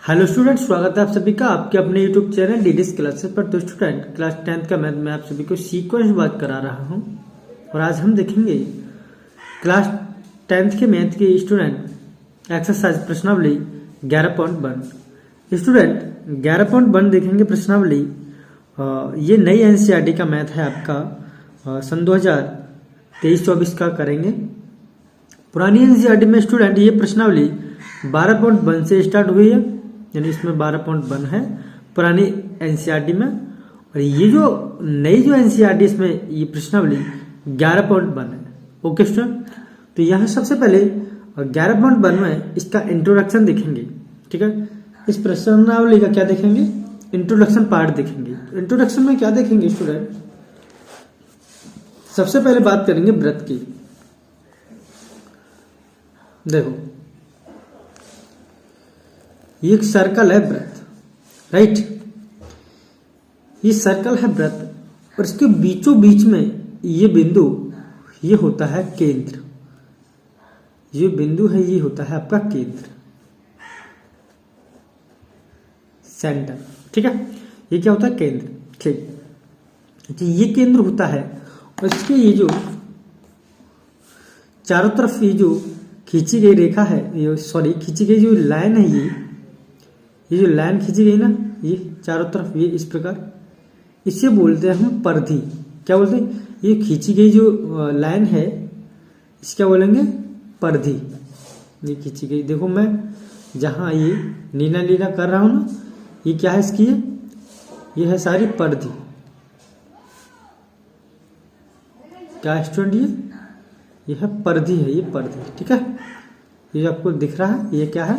Hello student, स्वागत है आप सभी का आपके अपने यूट्यूब चैनल डीडीएस क्लासेस पर। तो स्टूडेंट, क्लास 10th का मैथ में आप सभी को सीक्वेंस बात करा रहा हूं और आज हम देखेंगे क्लास 10th के मैथ की स्टूडेंट एक्सरसाइज प्रश्नावली 11.1। स्टूडेंट 11.1 देखेंगे प्रश्नावली। ये नई एनसीईआरटी का मैथ है आपका, सन 2023-24 का करेंगे। पुरानी एनसीईआरटी में स्टूडेंट ये प्रश्नावली 12.1 से स्टार्ट हुई है, यानी इसमें 12.1 है पुरानी एनसीईआरटी में। और ये जो नई जो एनसीईआरटी इसमें ये प्रश्नावली 11.1 है। ओके स्टूडेंट, तो यहाँ सबसे पहले 11.1 में इसका इंट्रोडक्शन देखेंगे। ठीक है, इस प्रश्नावली का क्या देखेंगे, इंट्रोडक्शन पार्ट देखेंगे। इंट्रोडक्शन में क्या देखेंगे स्टूडेंट, सबसे पहले बात करेंगे व्रत की। देखो, ये एक सर्कल है व्रत, राइट। ये सर्कल है व्रत और इसके बीचों बीच में ये बिंदु, ये होता है केंद्र। ये बिंदु है, ये होता है आपका केंद्र, सेंटर। ठीक है, ये क्या होता है, केंद्र। ठीक, तो ये केंद्र होता है और इसके ये जो चारों तरफ ये जो खींची गई रेखा है, ये सॉरी खींची गई जो लाइन है, ये जो लाइन खींची गई ना, ये चारों तरफ ये इस प्रकार, इसे बोलते हैं हम परिधि। क्या बोलते हैं, ये खींची गई जो लाइन है इसे क्या बोलेंगे, परिधि। ये खींची गई, देखो मैं जहां ये नीला नीला कर रहा हूं ना, ये क्या है इसकी, ये है सारी परिधि। क्या स्टूडेंट, ये है परिधि, है ये परिधि। ठीक है, ये जो आपको दिख रहा है ये क्या है,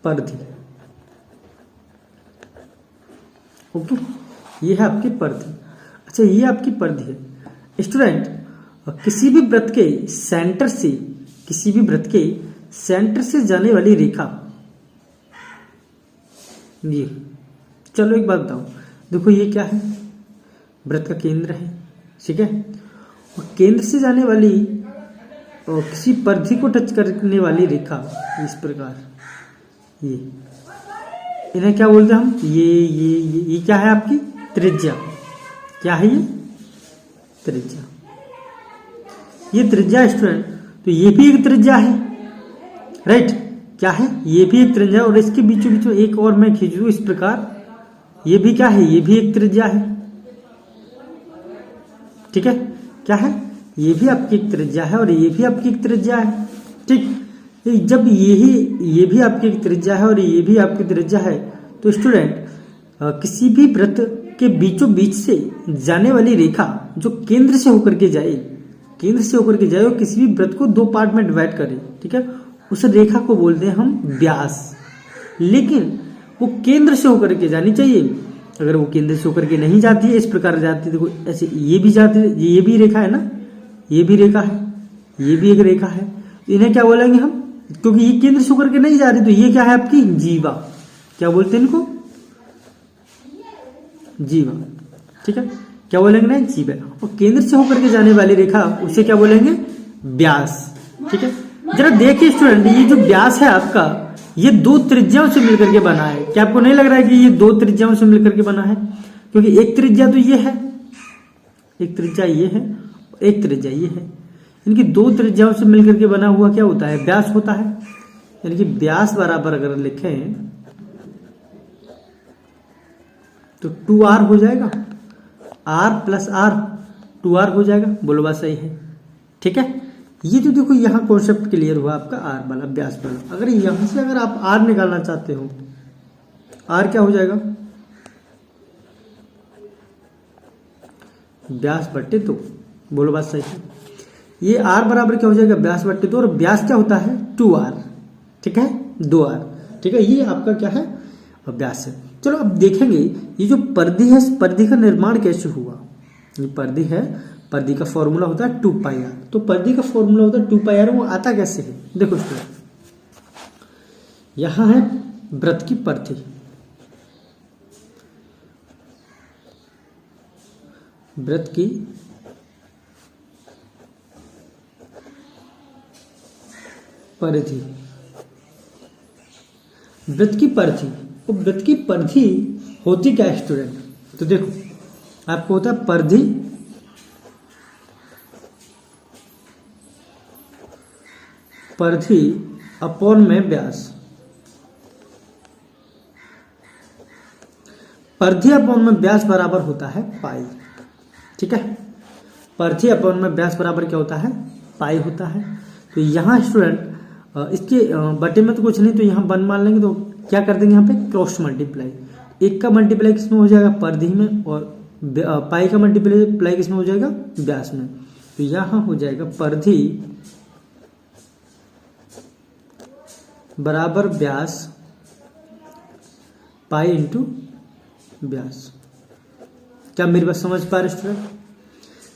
परिधि। ओके, ये है आपकी परिधि। अच्छा, ये आपकी परिधि है स्टूडेंट। किसी भी व्रत के सेंटर से, किसी भी व्रत के सेंटर से जाने वाली रेखा, ये चलो एक बात बताओ, देखो ये क्या है, व्रत का केंद्र है। ठीक है, और केंद्र से जाने वाली और किसी परिधि को टच करने वाली रेखा इस प्रकार, ये इन्हें क्या बोलते हैं हम, ये क्या है आपकी त्रिज्या। क्या है ये, त्रिज्या। ये त्रिज्या स्टूडेंट, तो ये भी एक त्रिज्या है, राइट। क्या है, ये भी एक त्रिज्या और इसके बीचों बीचों एक और मैं खींचूं इस प्रकार, ये भी क्या है, ये भी एक त्रिज्या है। ठीक है, क्या है, ये भी आपकी एक त्रिज्या है और ये भी आपकी एक त्रिज्या है। ठीक, जब ये भी आपकी एक त्रिज्या है और ये भी आपकी त्रिज्या है, तो स्टूडेंट किसी भी व्रत के बीचों बीच से जाने वाली रेखा जो केंद्र से होकर के जाए, केंद्र से होकर के जाए और किसी भी व्रत को दो पार्ट में डिवाइड करे, ठीक है, उस रेखा को बोलते हैं हम व्यास। लेकिन वो केंद्र से होकर के जानी चाहिए। अगर वो केंद्र से होकर के नहीं जाती है, इस प्रकार जाती है, देखो ऐसे ये भी जाती है, ये भी रेखा है ना, ये भी रेखा है, ये भी एक रेखा है, इन्हें क्या बोलेंगे हम, क्योंकि ये केंद्र से होकर के नहीं जा रही, तो ये क्या है आपकी जीवा। क्या बोलते हैं इनको, जीवा। ठीक है, क्या बोलेंगे ना, जीवा। और केंद्र से होकर के जाने वाली रेखा उसे क्या बोलेंगे, व्यास। ठीक है, जरा देखिए स्टूडेंट, ये जो व्यास है आपका, ये दो त्रिज्याओं से मिलकर के बना है। क्या आपको नहीं लग रहा है कि ये दो त्रिज्याओं से मिलकर के बना है, क्योंकि एक त्रिज्या तो ये है, एक त्रिज्या ये है, एक त्रिज्या ये है, इनकी दो त्रिज्याओं से मिलकर के बना हुआ क्या होता है, व्यास होता है। यानी कि व्यास बराबर अगर लिखें तो 2r हो जाएगा, r प्लस r 2r हो जाएगा। बोलो बात सही है। ठीक है, ये जो देखो यहाँ कॉन्सेप्ट क्लियर हुआ आपका, r वाला, व्यास वाला। अगर यहां से अगर आप r निकालना चाहते हो, r क्या हो जाएगा, व्यास बट्टे 2। बोलो बात सही है। ये r बराबर क्या हो जाएगा, व्यास बट्टे 2, और व्यास क्या होता है 2r। ठीक है, 2r। ठीक है, ये आपका क्या है, व्यास है। चलो अब देखेंगे ये जो परिधि है, इस परिधि का निर्माण कैसे हुआ। ये परिधि है, परिधि का फॉर्मूला होता है 2πr। तो परिधि का फॉर्मूला होता है 2πr, वो आता कैसे है, देखो स्टूडेंट, यहां है व्रत की परिधि, व्रत की परिधि। वृत्त की परिधि, तो वृत्त की परिधि होती क्या है स्टूडेंट? तो देखो आपको होता है परिधि अपॉन में व्यास। परिधि अपॉन में व्यास बराबर होता है पाई। ठीक है, परिधि अपॉन में व्यास बराबर क्या होता है? पाई होता है। तो यहाँ स्टूडेंट इसके बटे में तो कुछ नहीं, तो यहाँ 1 मान लेंगे, तो क्या कर देंगे यहाँ पे क्रॉस मल्टीप्लाई। एक का मल्टीप्लाई किसमें हो जाएगा? परिधि में, और पाई का मल्टीप्लाई किसमें हो जाएगा? व्यास में। तो यहाँ हो जाएगा परिधि बराबर व्यास पाई इंटू व्यास। क्या मेरी बात समझ पा रहे स्टूडेंट?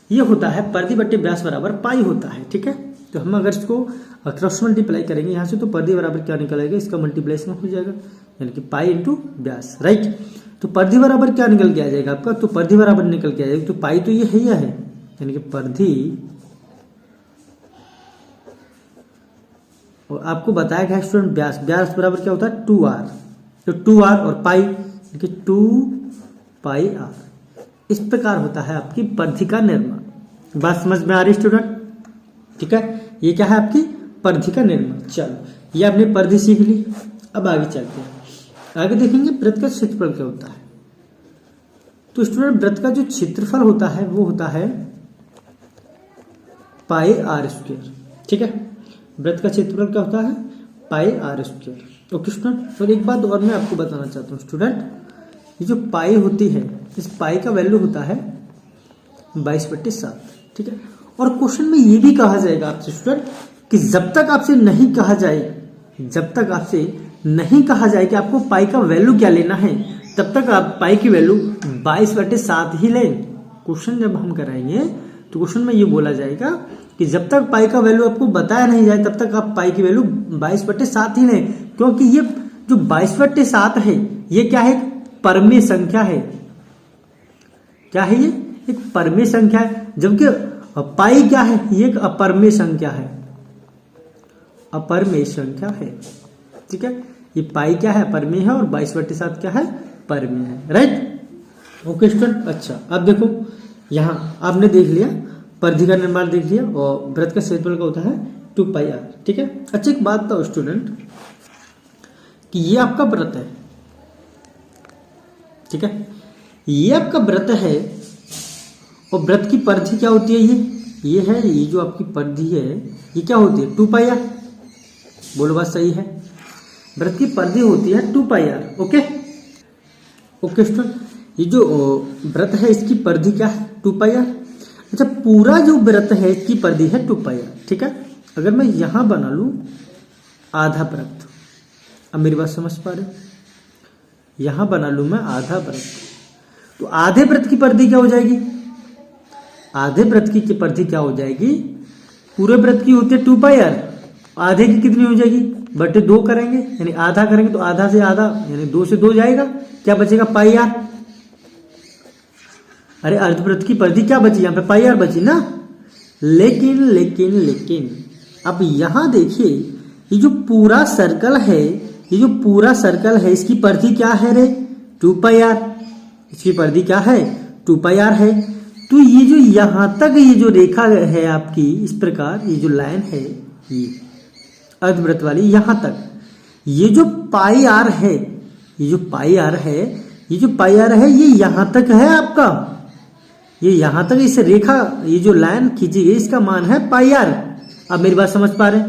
ये होता है परिधि बट्टे व्यास बराबर पाई होता है। ठीक है, तो हम अगर इसको क्रॉस मल्टीप्लाई करेंगे यहाँ से, तो परिधि बराबर क्या निकल आएगा? इसका मल्टीप्लेशन हो जाएगा, यानी कि पाई इंटू व्यास। राइट, तो परिधि बराबर क्या निकल के आ जाएगा आपका? तो परिधि बराबर निकल के आ जाएगा, तो पाई तो ये है ही है, यानी कि परिधि, और आपको बताया गया स्टूडेंट व्यास, व्यास बराबर क्या होता है? 2r। तो 2r और पाई, यानी 2 पाई r। इस प्रकार होता है आपकी परिधि का निर्माण। बात समझ में आ रही स्टूडेंट? ठीक है, ये क्या है? आपकी परिधि का निर्माण। चलो, ये आपने परिधि सीख ली। अब आगे चलते हैं, आगे देखेंगे वृत्त का क्षेत्रफल क्या होता है। तो स्टूडेंट वृत्त का जो क्षेत्रफल होता है वो होता है पाई r स्क्वायर। ठीक है, वृत्त का क्षेत्रफल क्या होता है? पाई r स्क्वायर। ओके स्टूडेंट, और एक बात और मैं आपको बताना चाहता हूँ स्टूडेंट, ये जो पाई होती है, इस पाई का वैल्यू होता है 22/7। ठीक है, और क्वेश्चन में ये भी कहा जाएगा आपसे स्टूडेंट कि जब तक आपसे नहीं कहा जाए कि आपको पाई का वैल्यू क्या लेना है, तब तक आप पाई की वैल्यू 22/7 ही लें। क्वेश्चन जब हम कराएंगे तो क्वेश्चन में ये बोला जाएगा कि जब तक पाई का वैल्यू आपको बताया नहीं जाए तब तक आप पाई की वैल्यू 22/7 ही लें, क्योंकि ये जो 22/7 है ये क्या है? परमेय संख्या है। क्या है ये? एक परमेय संख्या है, जबकि पाई क्या है? ये एक अपरमेय संख्या है, अपरमेय संख्या है। ठीक है, ये पाई क्या है? परमेय है, और 22/7 क्या है? परमेय है। Right, okay student. अच्छा, अब देखो यहाँ आपने देख लिया परिधि का निर्माण देख लिया, और वृत्त का क्षेत्रफल का होता है 2 पाई r। ठीक है, अच्छा एक बात था स्टूडेंट कि ये आपका वृत्त है। ठीक है, ये आपका वृत्त है, और वृत्त की परिधि क्या होती है? ये है, ये जो आपकी परिधि है ये क्या होती है? 2 पाई r। बोलो बात सही है, वृत्त की परिधि होती है 2 पाई r। ओके ओके स्टूडेंट, ये जो वृत्त है इसकी परिधि क्या है? 2 पाई r। अच्छा, पूरा जो वृत्त है इसकी परिधि है 2 पाई r। ठीक है, अगर मैं यहां बना लू आधा वृत्त, अब मेरी बात समझ पा रहे? यहां बना लू मैं आधा वृत्त, तो आधे वृत्त की परिधि क्या हो जाएगी? आधे वृत्त की परिधि क्या हो जाएगी? पूरे वृत्त की होती है 2 पाई r, आधे की कितनी हो जाएगी? बटे 2 करेंगे, यानी आधा करेंगे तो आधा से आधा, यानी 2 से 2 जाएगा, क्या बचेगा? पाई r। अरे अर्धवृत्त की परिधि क्या बची? यहाँ पे पाई r बची ना। लेकिन अब यहां देखिए, ये जो पूरा सर्कल है, इसकी परिधि क्या है रे? 2 पाई r। इसकी परिधि क्या है? 2 पाई r है। तो ये जो यहां तक ये जो रेखा है आपकी, इस प्रकार ये जो लाइन है ये अर्धवृत्त वाली, यहां तक ये जो पाई r है, ये जो पाई r है ये यहां तक है आपका, ये यहां तक इस रेखा, ये जो लाइन खींची गई इसका मान है पाई r। अब मेरी बात समझ पा रहे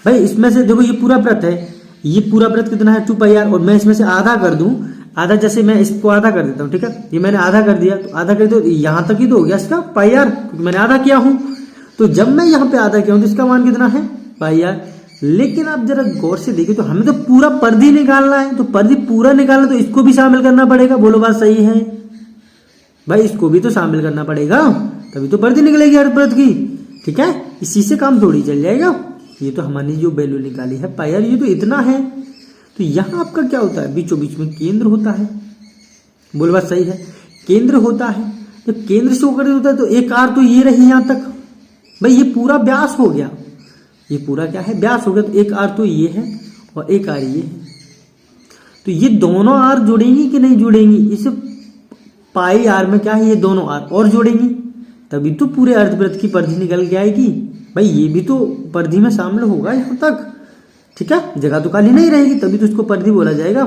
भाई? इसमें से देखो ये पूरा वृत्त है, ये पूरा वृत्त कितना है? 2 पाई r, और मैं इसमें से आधा कर दूं, आधा जैसे मैं इसको आधा कर देता हूं। ठीक है, ये मैंने आधा कर दिया, तो आधा कर दिया तो यहां तक ही तो हो गया इसका पाई r, क्योंकि मैंने आधा किया हूं। तो जब मैं यहाँ पे आधा किया हूं तो इसका मान कितना है? पाई r। लेकिन आप जरा गौर से देखिए, तो हमें तो पूरा परिधि निकालना है, तो परिधि पूरा निकालना तो इसको भी शामिल करना पड़ेगा। बोलो बात सही है भाई? इसको भी तो शामिल करना पड़ेगा, तभी तो परिधि निकलेगी अर्धवृत्त की। ठीक है, इसी से काम थोड़ी चल जाएगा। ये तो हमारी जो वैल्यू निकाली है पाई r, ये तो इतना है। तो यहाँ आपका क्या होता है? बीचों बीच में केंद्र होता है। बोल बात सही है, केंद्र होता है। तो केंद्र से होकर होता है, तो एक r तो ये रही यहाँ तक भाई, ये पूरा व्यास हो गया, ये पूरा क्या है? व्यास हो गया। तो एक r तो ये है और एक r ये है। तो ये दोनों आर जुड़ेंगी कि नहीं जुड़ेंगी? इस पाई आर में क्या है, ये दोनों आर और जोड़ेंगी, तभी तो पूरे अर्धवृत्त की परिधि निकल के आएगी। भाई ये भी तो परिधि में शामिल होगा यहाँ तक, ठीक है, जगह तो खाली नहीं रहेगी, तभी तो इसको परिधि बोला जाएगा,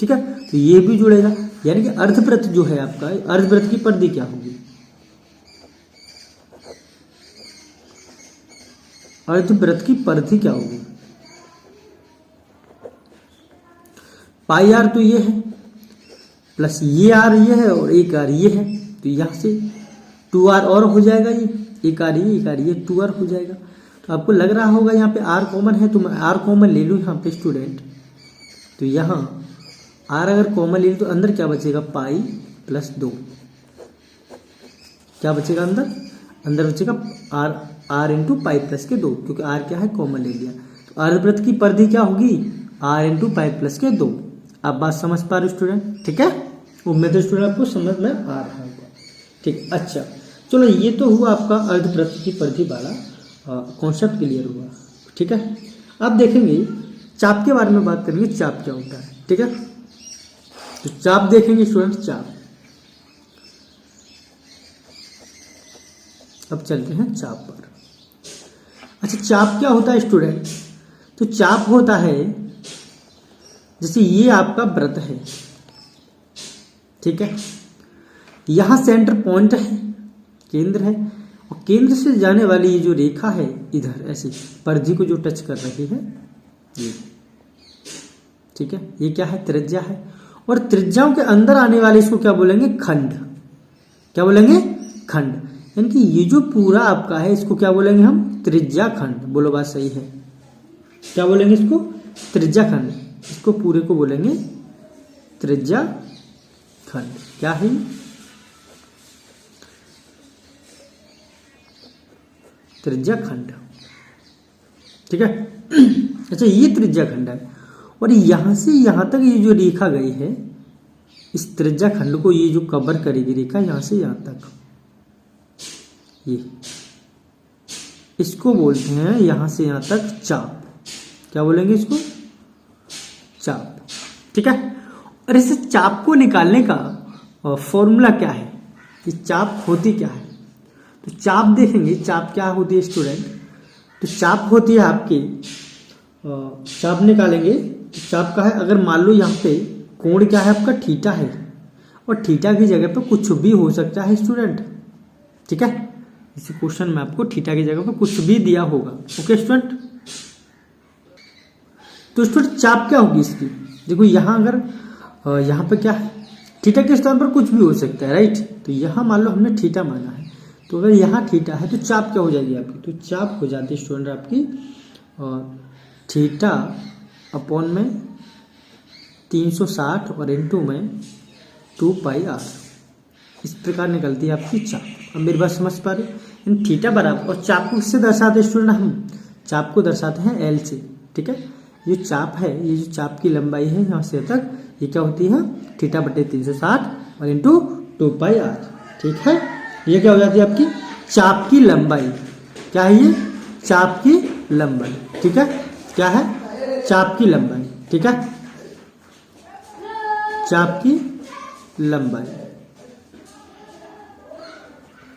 ठीक है। तो ये भी जुड़ेगा, यानी कि अर्धवृत्त जो है आपका, अर्धवृत्त की परिधि क्या होगी? अर्धवृत्त की परिधि क्या होगी? पाई आर तो ये है, प्लस ये आर ये है, और एक आर ये है, तो यहां से 2r और हो जाएगा, ये एक आर ये 2r हो जाएगा। तो आपको लग रहा होगा यहाँ पे r कॉमन है, तो मैं r कॉमन ले लूँ यहाँ पे स्टूडेंट। तो यहाँ r अगर कॉमन ले लूँ तो अंदर क्या बचेगा, पाई प्लस 2, क्या बचेगा अंदर? अंदर बचेगा r इंटू पाई प्लस के 2, क्योंकि r क्या है, कॉमन ले लिया। तो अर्धवृत्त की परिधि क्या होगी, r इंटू पाई प्लस के 2। आप बात समझ पा रहे हो स्टूडेंट, ठीक है? उम्मीद है स्टूडेंट आपको समझ में आ रहा होगा, ठीक। अच्छा चलो, ये तो हुआ आपका अर्धवृत्त की परिधि वाला कॉन्सेप्ट क्लियर हुआ, ठीक है। अब देखेंगे चाप के बारे में बात करेंगे, चाप क्या होता है, ठीक है। तो चाप देखेंगे स्टूडेंट, चाप। अब चलते हैं चाप पर। अच्छा चाप क्या होता है स्टूडेंट? तो चाप होता है, जैसे ये आपका वृत्त है, ठीक है, यहां सेंटर पॉइंट है, केंद्र है, और केंद्र से जाने वाली ये जो रेखा है इधर ऐसी परिधि को जो टच कर रही है ये, ठीक है, ये क्या है, त्रिज्या है। और त्रिज्याओं के अंदर आने वाले इसको क्या बोलेंगे, खंड। क्या बोलेंगे, खंड। यानी कि ये जो पूरा आपका है इसको क्या बोलेंगे हम, त्रिज्या खंड। बोलो बात सही है, क्या बोलेंगे इसको, त्रिज्या खंड। इसको पूरे को बोलेंगे त्रिज्या खंड। क्या है, त्रिज्या खंड, ठीक है। अच्छा ये त्रिज्या खंड है, और यहां से यहां तक ये जो रेखा गई है, इस त्रिज्या खंड को ये जो कवर करेगी रेखा, यहां से यहां तक, ये इसको बोलते हैं यहां से यहां तक चाप। क्या बोलेंगे इसको, चाप, ठीक है। और इस चाप को निकालने का फॉर्मूला क्या है, कि चाप होती क्या है? तो चाप देखेंगे, चाप क्या होती है स्टूडेंट? तो चाप होती है आपकी, चाप निकालेंगे तो चाप का है, अगर मान लो यहाँ पे कोण क्या है आपका, थीटा है, और थीटा की जगह पे कुछ भी हो सकता है स्टूडेंट, ठीक है। इस क्वेश्चन में आपको थीटा की जगह पे कुछ भी दिया होगा, ओके स्टूडेंट। तो स्टूडेंट चाप क्या होगी इसकी, देखो यहाँ अगर यहाँ पे क्या है, थीटा के स्थान पर कुछ भी हो सकता है, राइट। तो यहाँ मान लो हमने थीटा माना है, तो अगर यहाँ थीटा है तो चाप क्या हो जाएगी आपकी, तो चाप हो जाती है स्टूडेंट आपकी थीटा अपॉन में 360 और इनटू में 2πr, इस प्रकार निकलती है आपकी चाप। अब मेरी बात समझ पा रहे हो, थीटा बराबर, और चाप को किससे दर्शाते हैं स्टूडेंट, हम चाप को दर्शाते हैं एल से, ठीक है। ये चाप है, ये जो चाप की लंबाई है यहाँ से तक, ये क्या होती है, थीटा बटे 360 और इंटू 2πr, ठीक है। ये क्या हो जाती है आपकी चाप की लंबाई। क्या है ये, चाप की लंबाई, ठीक है। क्या है, चाप की लंबाई, ठीक है, चाप की लंबाई,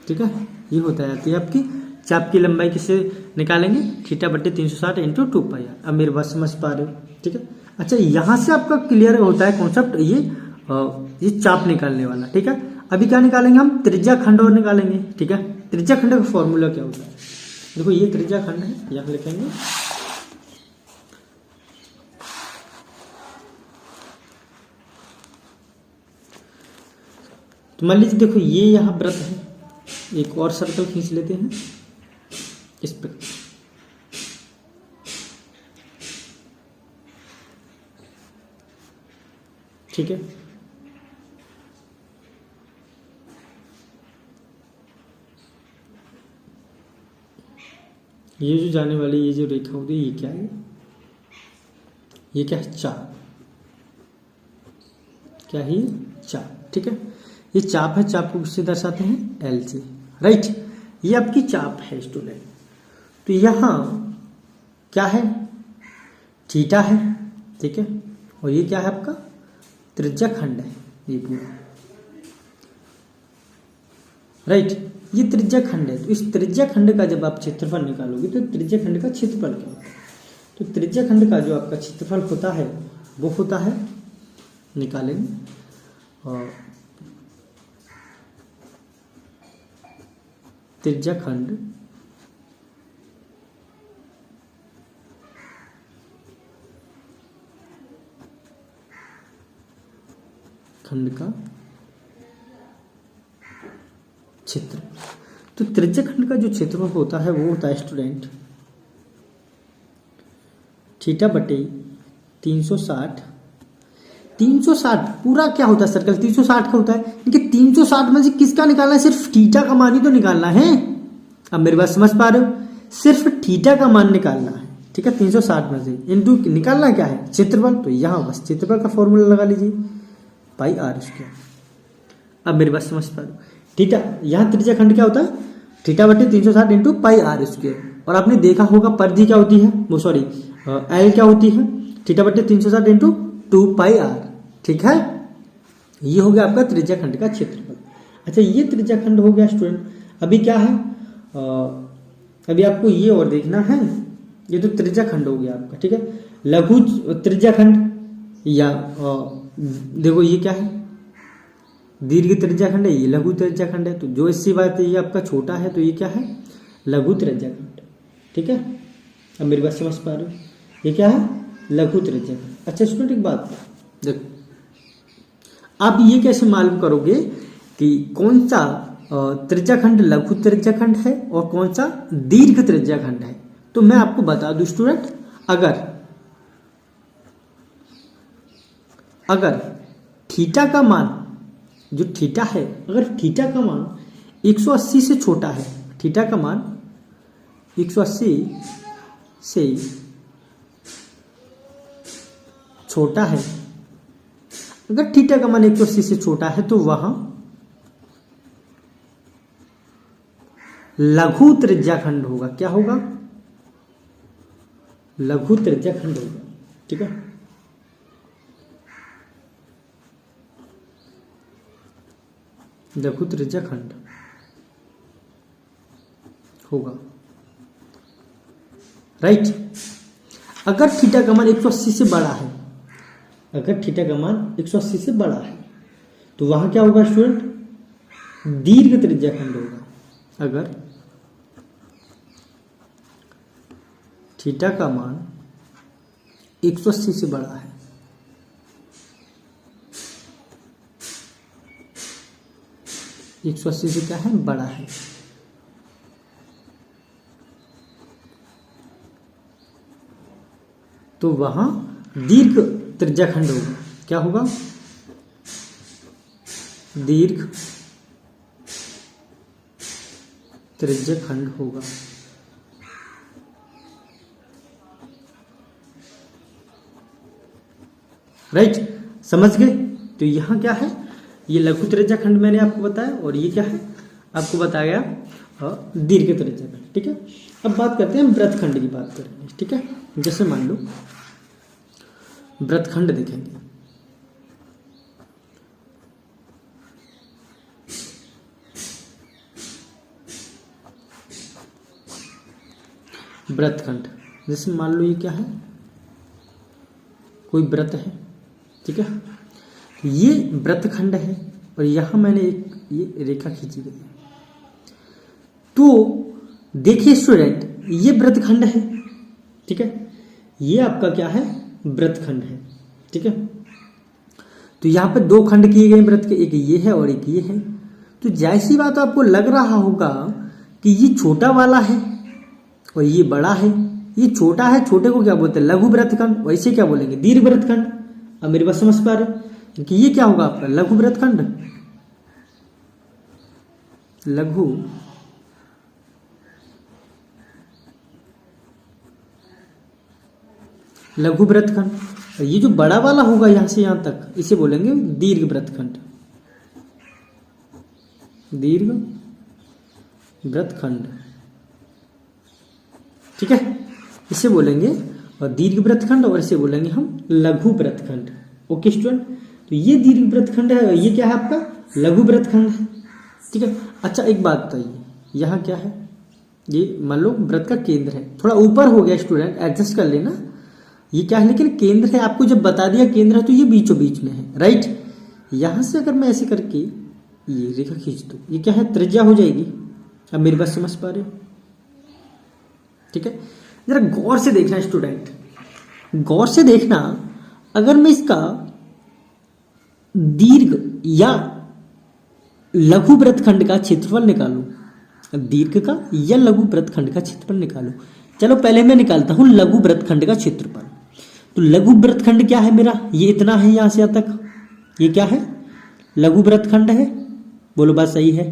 ठीक है। ये होता जाती है आपकी चाप की लंबाई। किससे निकालेंगे, थीटा बटे 360 इंटू 2πr। अब मेरी बात समझ पा रहे हो, ठीक है। अच्छा यहां से आपका क्लियर होता है कॉन्सेप्ट, ये चाप निकालने वाला, ठीक है। अभी क्या निकालेंगे हम, त्रिज्या खंड और निकालेंगे, ठीक है। त्रिज्या खंड का फॉर्मूला क्या होता है, देखो ये त्रिज्या खंड है, यहां लिखेंगे, तो मान लीजिए देखो ये यहाँ वृत्त है, एक और सर्कल खींच लेते हैं इस पर, ठीक है। ये जो जाने वाली ये जो रेखा होती है, ये क्या है, ये क्या है, चाप। क्या है ये, चाप, ठीक है। ये चाप है, चाप को किससे दर्शाते हैं, एल से, राइट। ये आपकी चाप है स्टूडेंट। तो यहां क्या है, थीटा है, ठीक है, और ये क्या है आपका त्रिज्या खंड है ये पूरा, राइट। ये त्रिज्या खंड है, तो इस त्रिज्या खंड का जब आप क्षेत्रफल निकालोगे तो त्रिज्या खंड का क्षेत्रफल क्या होता है? तो त्रिज्या खंड का जो आपका क्षेत्रफल होता है वो होता है, निकालेंगे, और त्रिज्या खंड का क्षेत्र, तो त्रिज्या खंड का जो क्षेत्रफल होता है वो होता है स्टूडेंट थीटा बटे 360। 360 पूरा क्या होता है सर्कल 360 का होता है, लेकिन 360 में से किसका निकालना है? सिर्फ थीटा का मान ही तो निकालना है। अब मेरी बात समझ पा रहे हो? सिर्फ थीटा का मान निकालना है, ठीक है। 360 में से इनटू निकालना क्या है? क्षेत्रफल। तो यहाँ बस क्षेत्रफल का फॉर्मूला लगा लीजिए, पाई आर स्क्वायर। अब मेरी बात समझ पा रहे हो? थीटा, यहाँ त्रिज्या खंड क्या होता है? थीटा बटे 360 इंटू पाई आर स्क्वायर। और आपने देखा होगा परिधि क्या होती है, वो सॉरी एल क्या होती है? थीटा बटे 360 इंटू 2 पाई आर, ठीक है। ये हो गया आपका त्रिज्या खंड का क्षेत्रफल। अच्छा, ये त्रिज्या खंड हो गया स्टूडेंट। अभी क्या है, अभी आपको ये और देखना है, ये तो त्रिज्या खंड हो गया आपका, ठीक है। लघु त्रिज्या खंड या देखो ये क्या है, दीर्घ त्रिज्या खंड है, ये लघु त्रिज्या खंड है। तो जो इससी बात है ये आपका छोटा है, तो ये क्या है? लघु त्रिज्या खंड, ठीक है। अब मेरी बात समझ पा रहे हो? ये क्या है? लघु त्रिज्या खंड। अच्छा स्टूडेंट एक बात देखो, आप ये कैसे मालूम करोगे कि कौन सा त्रिज्या खंड लघु त्रिज्या खंड है और कौन सा दीर्घ त्रिज्या खंड है? तो मैं आपको बता दूं स्टूडेंट, अगर थीटा का मान, जो थीटा है, अगर थीटा का मान 180 से छोटा है, थीटा का मान 180 से छोटा है, अगर थीटा का मान 180 से छोटा है तो वहां लघु त्रिज्या खंड होगा। क्या होगा? लघु त्रिज्या खंड होगा, ठीक है। लघु त्रिज्या खंड होगा, राइट। अगर थीटा का मान 180 से बड़ा है, अगर थीटा का मान 180 से बड़ा है तो वहां क्या होगा स्टूडेंट? दीर्घ त्रिज्या खंड होगा। अगर थीटा का मान 180 से बड़ा है, एक सौ अस्सी से क्या है? बड़ा है, तो वहां दीर्घ त्रिज्या खंड होगा। क्या होगा? दीर्घ त्रिज्या खंड होगा, राइट। समझ गए? तो यहां क्या है? ये लघु त्रिज्या खंड मैंने आपको बताया, और ये क्या है? आपको बताया दीर्घ त्रिज्या खंड, ठीक है। अब बात करते हैं वृत्तखंड की, बात करेंगे, ठीक है। जैसे मान लो वृत्तखंड देखेंगे, वृत्तखंड। जैसे मान लो ये क्या है? कोई वृत्त है, ठीक है। ये वृत्तखंड है और यहां मैंने एक ये रेखा खींची गई है। तो देखिए स्टूडेंट, ये वृत्तखंड है, ठीक है। ये आपका क्या है? वृत्तखंड है, ठीक है। तो यहां पे दो खंड किए गए वृत्त के, एक ये है और एक ये है। तो जैसी बात आपको लग रहा होगा कि ये छोटा वाला है और ये बड़ा है। ये छोटा है, छोटे को क्या बोलते हैं? लघु वृत्तखंड। वैसे क्या बोलेंगे? दीर्घ वृत्तखंड। अब मेरी बात समझ पा रहे कि ये क्या होगा आपका? लघु वृत्तखंड। लघु लघु वृत्तखंड। ये जो बड़ा वाला होगा यहां से यहां तक, इसे बोलेंगे दीर्घ वृत्तखंड। दीर्घ वृत्तखंड, ठीक है, इसे बोलेंगे और दीर्घ वृत्तखंड, और इसे बोलेंगे हम लघु वृत्तखंड। ओके स्टूडेंट, तो ये दीर्घ वृत्तखंड है, ये क्या है आपका लघु वृत्तखंड है। ठीक है, अच्छा एक बात बताइए, यहाँ क्या है, ये मान लो वृत्त का केंद्र है, थोड़ा ऊपर हो गया स्टूडेंट, एडजस्ट कर लेना। ये क्या है, लेकिन केंद्र है, आपको जब बता दिया केंद्र है तो ये बीचों बीच में है, राइट। यहां से अगर मैं ऐसे करके ये रेखा खींच दूं, ये क्या है, त्रिज्या हो जाएगी। अब मेरी बात समझ पा रहे हो? ठीक है, जरा गौर से देखना स्टूडेंट, गौर से देखना। अगर मैं इसका दीर्घ या लघु वृत्तखंड का क्षेत्रफल निकालूं, दीर्घ का या लघु वृत्तखंड का क्षेत्रफल निकालूं, चलो पहले मैं निकालता हूं लघु वृत्तखंड का क्षेत्रफल। तो लघु वृत्तखंड क्या है मेरा, ये इतना है यहां से यहां तक, ये क्या है, लघु वृत्तखंड है। बोलो बात सही है,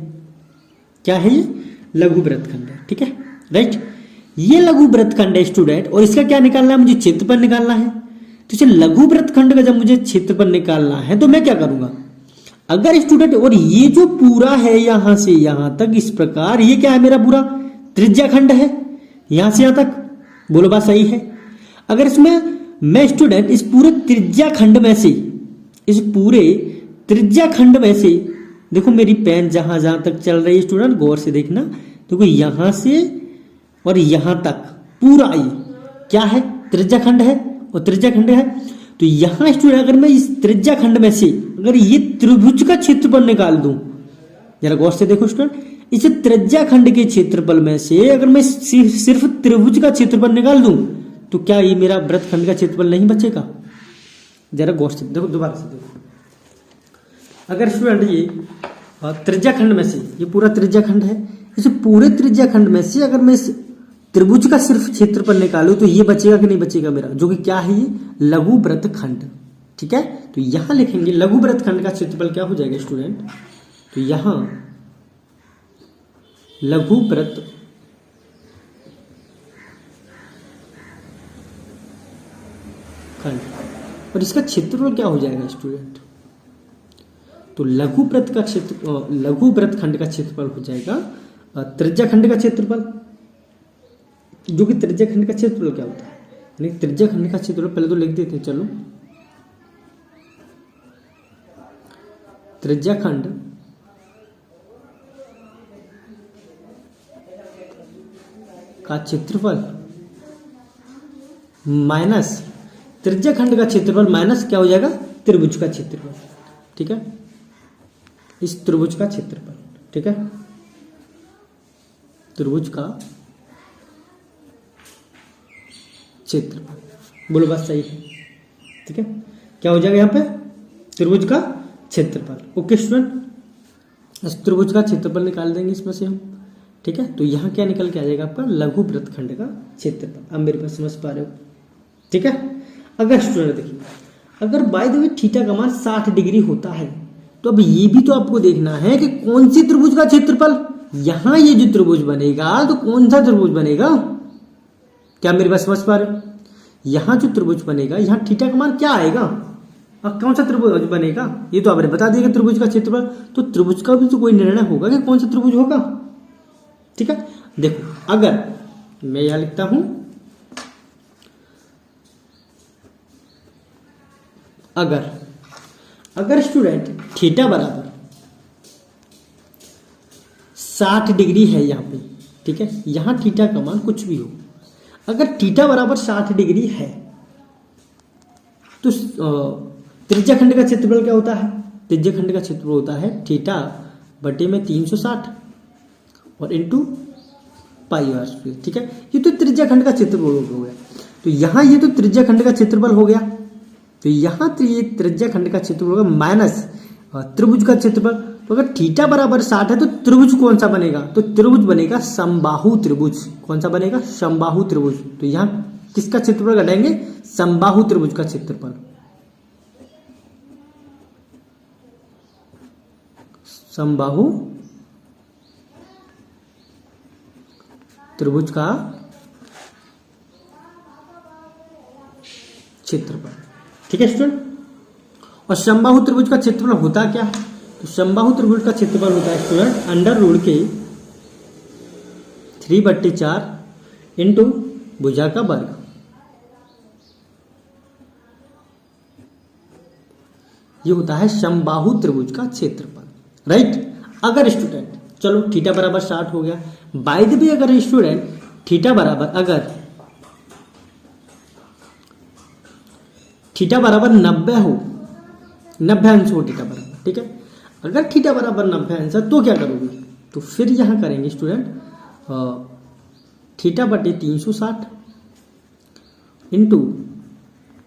क्या है ये, लघु वृत्तखंड है। ठीक है, राइट, ये लघु वृत्तखंड है स्टूडेंट, और इसका क्या निकालना है, मुझे क्षेत्रफल निकालना है। तो इसे लघु वृत्तखंड का जब मुझे क्षेत्रफल निकालना है तो मैं क्या करूंगा, अगर स्टूडेंट, और ये जो पूरा है यहां से यहां तक इस प्रकार, ये क्या है मेरा पूरा त्रिज्या खंड है, यहां से यहां तक। बोलो बात सही है। अगर इसमें मैं स्टूडेंट इस पूरे त्रिज्या खंड में से, इस पूरे त्रिज्या खंड में से, देखो मेरी पेन जहां जहां तक चल रही है स्टूडेंट, गौर से देखना, देखो यहां से और यहां तक पूरा ये क्या है, त्रिज्या खंड है, और त्रिज्या खंड है। तो यहां स्टूडेंट अगर मैं इस त्रिज्या खंड में से अगर ये त्रिभुज का क्षेत्रफल निकाल दूं, जरा गौर से देखो स्टूडेंट, इस त्रिज्या खंड के क्षेत्रफल में से अगर मैं सिर्फ त्रिभुज का क्षेत्रफल निकाल दूं, तो क्या ये मेरा वृत्तखंड का क्षेत्रफल नहीं बचेगा? जरा गौर से देखो, दोबारा से देखो। अगर स्टूडेंट ये त्रिज्या खंड में से, ये पूरा त्रिज्या खंड है, इस पूरे त्रिज्या खंड में से अगर मैं इस त्रिभुज का सिर्फ क्षेत्रफल निकालूं तो ये बचेगा कि नहीं बचेगा मेरा, जो कि क्या है, ये लघु वृत्तखंड। ठीक है, तो यहां लिखेंगे लघु वृत्तखंड का क्षेत्रफल क्या हो जाएगा स्टूडेंट, तो यहां लघु वृत्त खंड, और इसका क्षेत्रफल क्या हो जाएगा स्टूडेंट, तो लघु वृत्त का क्षेत्र, लघु वृत्तखंड का क्षेत्रफल हो जाएगा त्रिज्या खंड का क्षेत्रफल, जो कि त्रिज्या खंड का क्षेत्रफल क्या होता है, यानी त्रिज्या खंड का क्षेत्रफल पहले तो लिख देते हैं, चलो त्रिज्या खंड का क्षेत्रफल माइनस त्रिज्या खंड का क्षेत्रफल माइनस क्या हो जाएगा, त्रिभुज का क्षेत्रफल। ठीक है, इस त्रिभुज का क्षेत्रफल, ठीक है, त्रिभुज का क्षेत्रफल। बोलो बात सही है। ठीक है, क्या हो जाएगा यहाँ पे, त्रिभुज का क्षेत्रफल। ओके स्टूडेंट, इस त्रिभुज का क्षेत्रफल निकाल देंगे इसमें से हम। ठीक है, तो यहाँ क्या निकल के आ जाएगा आपका लघु वृत्तखंड का क्षेत्रफल। अब मेरे पास समझ पा रहे हो? ठीक है, अगर स्टूडेंट देखिए, अगर बाय द वे थीटा का मान 60 डिग्री होता है, तो अब ये भी तो आपको देखना है कि कौन सी त्रिभुज का क्षेत्रफल, यहां ये जो त्रिभुज बनेगा तो कौन सा त्रिभुज बनेगा, क्या मेरे पास समझ पा रहे हो? यहां जो त्रिभुज बनेगा, यहां थीटा का मान क्या आएगा और कौन सा त्रिभुज बनेगा, ये तो आपने बता दिया त्रिभुज का क्षेत्रफल। तो त्रिभुज का भी तो कोई निर्णय होगा कि कौन सा त्रिभुज होगा। ठीक है, देखो अगर मैं यहां लिखता हूं, अगर स्टूडेंट थीटा बराबर 60 डिग्री है यहां पे, ठीक है, यहां थीटा का मान कुछ भी हो, अगर थीटा बराबर 60 डिग्री है तो त्रिज्या खंड का क्षेत्रफल क्या होता है, त्रिज्या खंड का क्षेत्रफल होता है थीटा बटे में 360 और इंटू पाई आर स्क्वायर। ठीक है, ये तो त्रिज्या खंड का क्षेत्रफल हो गया। तो यहां ये तो त्रिज्या खंड का क्षेत्रफल हो गया, तो यहां तो ये त्रिज्या खंड का क्षेत्रफल होगा माइनस त्रिभुज का क्षेत्रफल। तो अगर थीटा बराबर 60 है तो त्रिभुज कौन सा बनेगा, तो त्रिभुज बनेगा समबाहु त्रिभुज। कौन सा बनेगा, समबाहु त्रिभुज। तो यहां किसका क्षेत्रफल घटाएंगे, समबाहु त्रिभुज का क्षेत्रफल। समबाहु त्रिभुज का क्षेत्रफल। ठीक है स्टूडेंट, और समबाहु त्रिभुज का क्षेत्रफल होता क्या है, तो समबाहु त्रिभुज का क्षेत्रफल होता है स्टूडेंट अंडर रूट के 3/4 इंटू भुजा का वर्ग। ये होता है समबाहु त्रिभुज का क्षेत्रफल, राइट। अगर स्टूडेंट, चलो थीटा बराबर 60 हो गया। बाय द वे अगर स्टूडेंट थीटा बराबर 90 हो, 90 अंश हो थीटा बराबर, ठीक है। अगर थीटा बराबर 90 अंश है तो क्या करोगे, तो फिर यहां करेंगे स्टूडेंट थीटा बटे 360 इंटू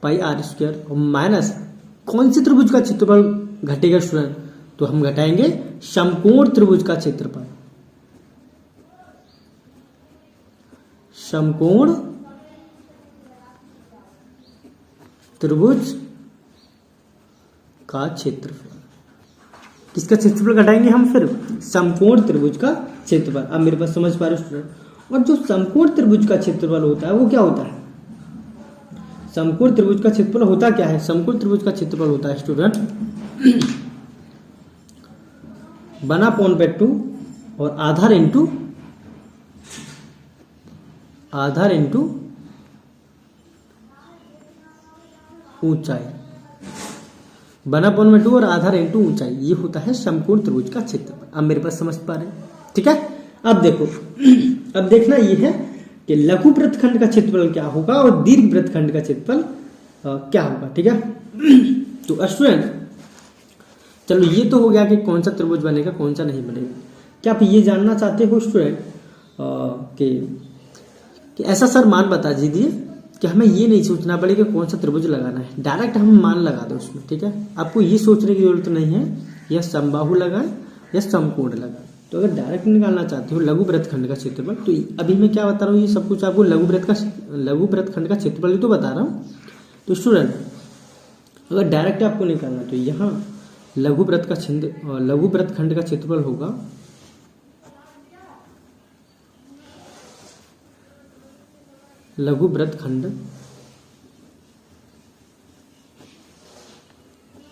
पाई आर स्क्वायर और माइनस कौन से त्रिभुज का क्षेत्रफल घटेगा स्टूडेंट, तो हम घटाएंगे समकोण त्रिभुज का क्षेत्रफल, समकोण त्रिभुज का क्षेत्रफल। किसका क्षेत्रफल घटाएंगे हम, फिर समकोण त्रिभुज का क्षेत्रफल। अब मेरे पास समझ पा रहे स्टूडेंट। और जो समकोण त्रिभुज का क्षेत्रफल होता है वो क्या होता है, समकोण त्रिभुज का क्षेत्रफल होता क्या है, समकोण त्रिभुज का क्षेत्रफल होता है स्टूडेंट 1/2 और आधार इंटू ऊंचाई, 1/2 और आधार इंटू ऊंचाई, ये होता है समकोण त्रिभुज का क्षेत्रफल। अब मेरे पास समझ पा रहे हैं, ठीक है। अब देखो, अब देखना ये है कि लघु वृत्तखंड का क्षेत्रफल क्या होगा और दीर्घ वृत्तखंड का क्षेत्रफल क्या होगा, ठीक है। तो स्टूडेंट चलो ये तो हो गया कि कौन सा त्रिभुज बनेगा कौन सा नहीं बनेगा। क्या आप ये जानना चाहते हो स्टूडेंट कि ऐसा सर मान बता दीजिए कि हमें ये नहीं सोचना पड़ेगा कौन सा त्रिभुज लगाना है, डायरेक्ट हम मान लगा दो उसमें, ठीक है। आपको ये सोचने की जरूरत नहीं है या समबाहु लगाए या समकोण लगाए। तो अगर डायरेक्ट निकालना चाहते हो लघु वृत्तखंड का क्षेत्रफल, तो अभी मैं क्या बता रहा हूँ, ये सब कुछ आपको लघु वृत्तखंड का क्षेत्रफल ही तो बता रहा हूँ। तो स्टूडेंट अगर डायरेक्ट आपको निकालना तो यहाँ लघु वृत्तखंड का क्षेत्रफल होगा लघु वृत्तखंड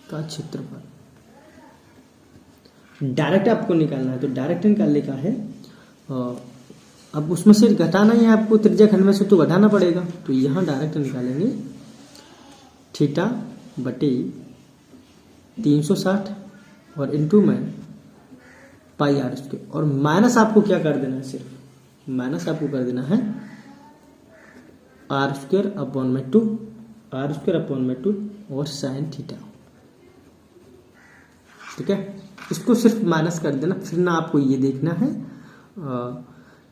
का क्षेत्रफल। डायरेक्ट आपको निकालना है तो डायरेक्ट निकालने का है, अब उसमें से घटाना ही है आपको, त्रिज्या खंड में से तो घटाना पड़ेगा। तो यहाँ डायरेक्ट निकालेंगे थीटा बटे 360 और इंटू में पाई आर स्क्वायर और माइनस आपको क्या कर देना है, सिर्फ माइनस आपको कर देना है आर स्क्वायर अपॉन में 2 और साइन थीटा, ठीक है। इसको सिर्फ माइनस कर देना, फिर ना आपको ये देखना है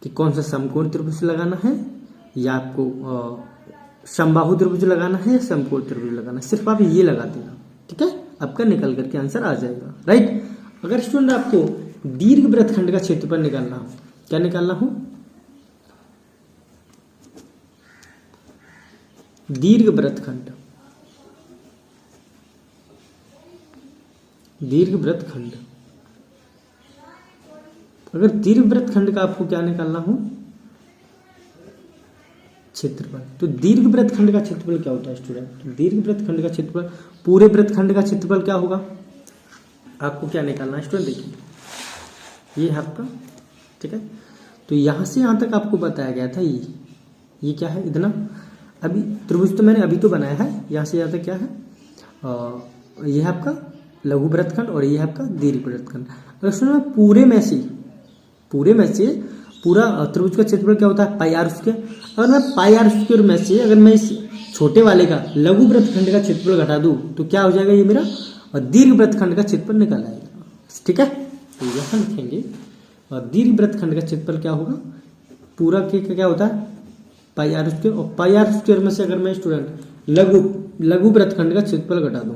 कि कौन सा समकोण त्रिभुज लगाना है या आपको समबाहु त्रिभुज लगाना है या समकोण त्रिभुज लगाना है, सिर्फ आप ये लगा देना, ठीक है। आपका निकल करके आंसर आ जाएगा, राइट। अगर स्टूडेंट आपको दीर्घ वृत्तखंड का क्षेत्रफल निकालना हो, क्या निकालना हो, दीर्घ वृत्तखंड अगर दीर्घ वृत्तखंड का आपको क्या निकालना हो क्षेत्रफल, तो दीर्घ वृत्तखंड का क्षेत्रफल क्या होता है स्टूडेंट, तो दीर्घ वृत्तखंड का क्षेत्रफल, पूरे वृत्तखंड का क्षेत्रफल क्या होगा, आपको क्या निकालना है स्टूडेंट, देखिए ये है आपका, ठीक है। तो यहां से यहां तक आपको बताया गया था, ये क्या है इतना, अभी त्रिभुज तो मैंने अभी तो बनाया है, यहां से यहां तक क्या है, ये है आपका लघु वृत्तखंड और ये है आपका दीर्घ वृत्तखंड। अगर सुनो पूरे में से पूरा त्रिभुज का क्षेत्रफल क्या होता है, पाई आर स्क्वायर। अगर मैं पाई आर स्क्वायर में से अगर मैं इस छोटे वाले का लघु वृत्तखंड का क्षेत्रफल घटा दूं तो क्या हो जाएगा, ये मेरा और दीर्घ वृत्तखंड का क्षेत्रफल निकल आएगा, ठीक है। तो यहां लिखेंगे और दीर्घ वृत्तखंड का क्षेत्रफल क्या होगा, पूरा के क्या होता है पाई आर स्क्वायर, और पाई आर स्क्वायर में से अगर मैं स्टूडेंट लघु वृत्तखंड का क्षेत्रफल घटा दूं,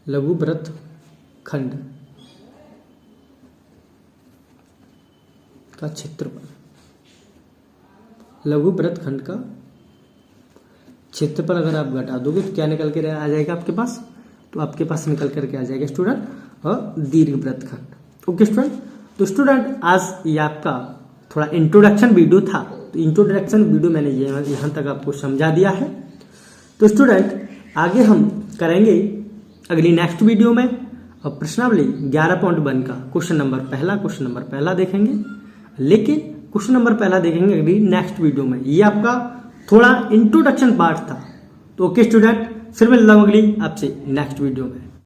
लघु वृत्तखंड का क्षेत्रफल, लघु वृत्तखंड का क्षेत्रफल अगर आप घटा दोगे तो क्या निकल के आ जाएगा आपके पास, तो आपके पास निकल करके आ जाएगा स्टूडेंट और दीर्घ वृत्तखंड। ओके स्टूडेंट, तो स्टूडेंट आज ये आपका थोड़ा इंट्रोडक्शन वीडियो था, तो इंट्रोडक्शन वीडियो मैंने यहाँ तक आपको समझा दिया है। तो स्टूडेंट आगे हम करेंगे अगली नेक्स्ट वीडियो में और प्रश्नावली 11.1 का क्वेश्चन नंबर पहला देखेंगे, लेकिन क्वेश्चन नंबर पहला देखेंगे अगली नेक्स्ट वीडियो में। ये आपका थोड़ा इंट्रोडक्शन पार्ट था। तो ओके स्टूडेंट, फिर मिलता हूं अगली आपसे नेक्स्ट वीडियो में।